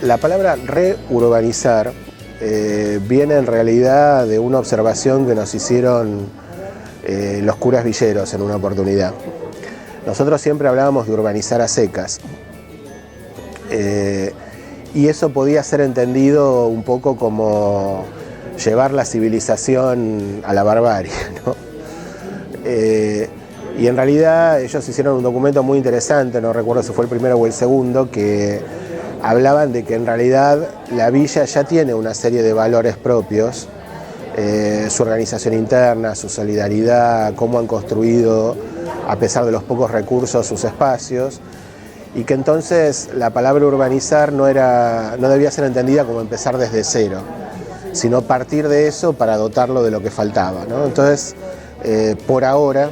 La palabra reurbanizar viene en realidad de una observación que nos hicieron los curas villeros en una oportunidad. Nosotros siempre hablábamos de urbanizar a secas. Y eso podía ser entendido un poco como llevar la civilización a la barbarie, ¿no? Y en realidad ellos hicieron un documento muy interesante, no recuerdo si fue el primero o el segundo, que hablaban de que en realidad la villa ya tiene una serie de valores propios, su organización interna, su solidaridad, cómo han construido, a pesar de los pocos recursos, sus espacios, y que entonces la palabra urbanizar no debía ser entendida como empezar desde cero, sino partir de eso para dotarlo de lo que faltaba, ¿no? Entonces, por ahora,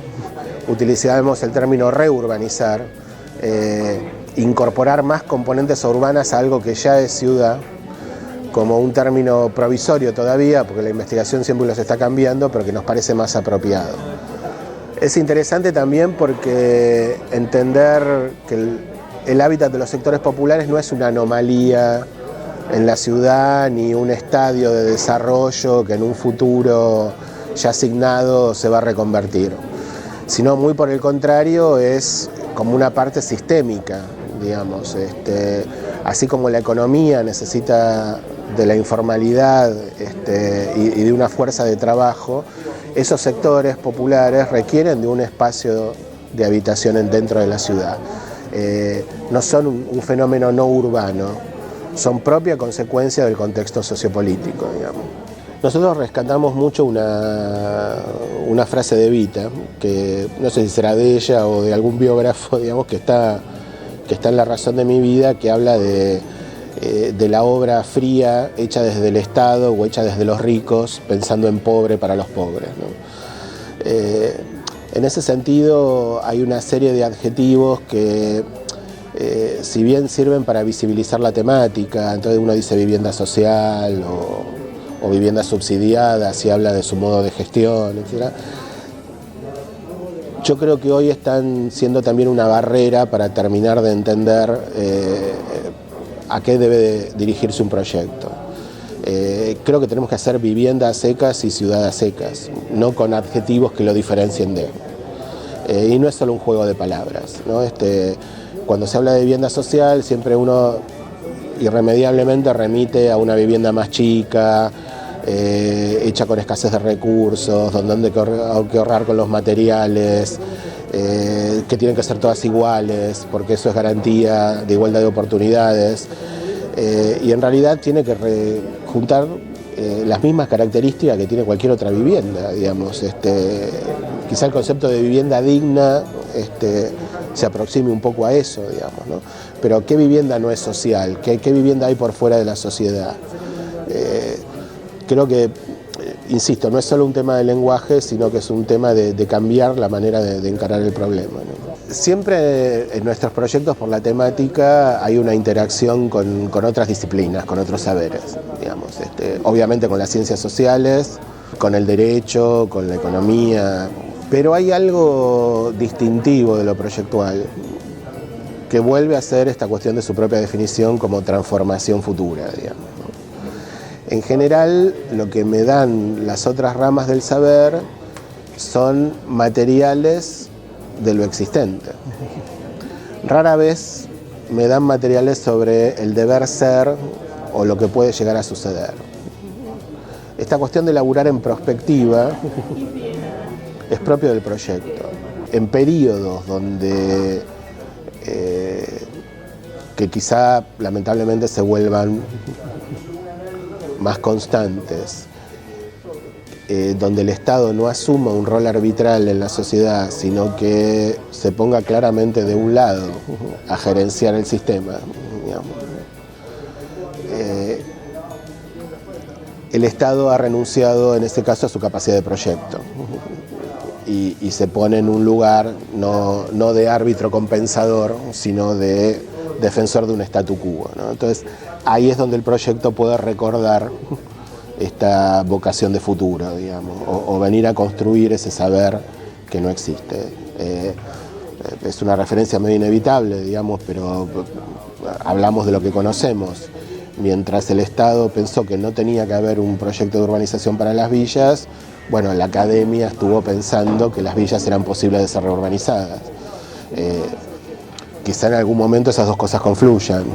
utilizamos el término reurbanizar, incorporar más componentes urbanas a algo que ya es ciudad, como un término provisorio todavía, porque la investigación siempre los está cambiando, pero que nos parece más apropiado. Es interesante también porque entender que el hábitat de los sectores populares no es una anomalía en la ciudad ni un estadio de desarrollo que en un futuro ya asignado se va a reconvertir, sino muy por el contrario es como una parte sistémica, digamos. Así como la economía necesita de la informalidad y de una fuerza de trabajo, esos sectores populares requieren de un espacio de habitación dentro de la ciudad. No son un fenómeno no urbano, son propia consecuencia del contexto sociopolítico, digamos. Nosotros rescatamos mucho una frase de Evita, que no sé si será de ella o de algún biógrafo, digamos, que está en La razón de mi vida, que habla de la obra fría hecha desde el Estado o hecha desde los ricos, pensando en pobre para los pobres, ¿no? En ese sentido hay una serie de adjetivos que si bien sirven para visibilizar la temática, entonces uno dice vivienda social o vivienda subsidiada, si habla de su modo de gestión, etc. Yo creo que hoy están siendo también una barrera para terminar de entender a qué debe dirigirse un proyecto. Creo que tenemos que hacer vivienda a secas y ciudad a secas, no con adjetivos que lo diferencien de. Y no es solo un juego de palabras, ¿no? Cuando se habla de vivienda social, siempre uno irremediablemente remite a una vivienda más chica, hecha con escasez de recursos, donde hay que ahorrar con los materiales, que tienen que ser todas iguales, porque eso es garantía de igualdad de oportunidades. Y en realidad tiene que juntar las mismas características que tiene cualquier otra vivienda, digamos. Quizá el concepto de vivienda digna se aproxime un poco a eso, digamos, ¿no? Pero ¿qué vivienda no es social? ¿Qué vivienda hay por fuera de la sociedad? Creo que, insisto, no es solo un tema de lenguaje, sino que es un tema de cambiar la manera de encarar el problema, ¿no? Siempre en nuestros proyectos por la temática hay una interacción con otras disciplinas, con otros saberes, digamos. Obviamente con las ciencias sociales, con el derecho, con la economía, pero hay algo distintivo de lo proyectual que vuelve a ser esta cuestión de su propia definición como transformación futura, digamos. En general, lo que me dan las otras ramas del saber son materiales de lo existente. Rara vez me dan materiales sobre el deber ser o lo que puede llegar a suceder. Esta cuestión de laburar en prospectiva es propio del proyecto. En periodos donde que quizá lamentablemente se vuelvan más constantes, donde el Estado no asuma un rol arbitral en la sociedad, sino que se ponga claramente de un lado a gerenciar el sistema, digamos. El Estado ha renunciado en este caso a su capacidad de proyecto y se pone en un lugar no de árbitro compensador, sino de defensor de un statu quo, ¿no? Entonces ahí es donde el proyecto puede recordar esta vocación de futuro, digamos, o venir a construir ese saber que no existe. Es una referencia medio inevitable, digamos, pero hablamos de lo que conocemos. mientras el Estado pensó que no tenía que haber un proyecto de urbanización para las villas, bueno, la academia estuvo pensando que las villas eran posibles de ser reurbanizadas. Quizá en algún momento esas dos cosas confluyan.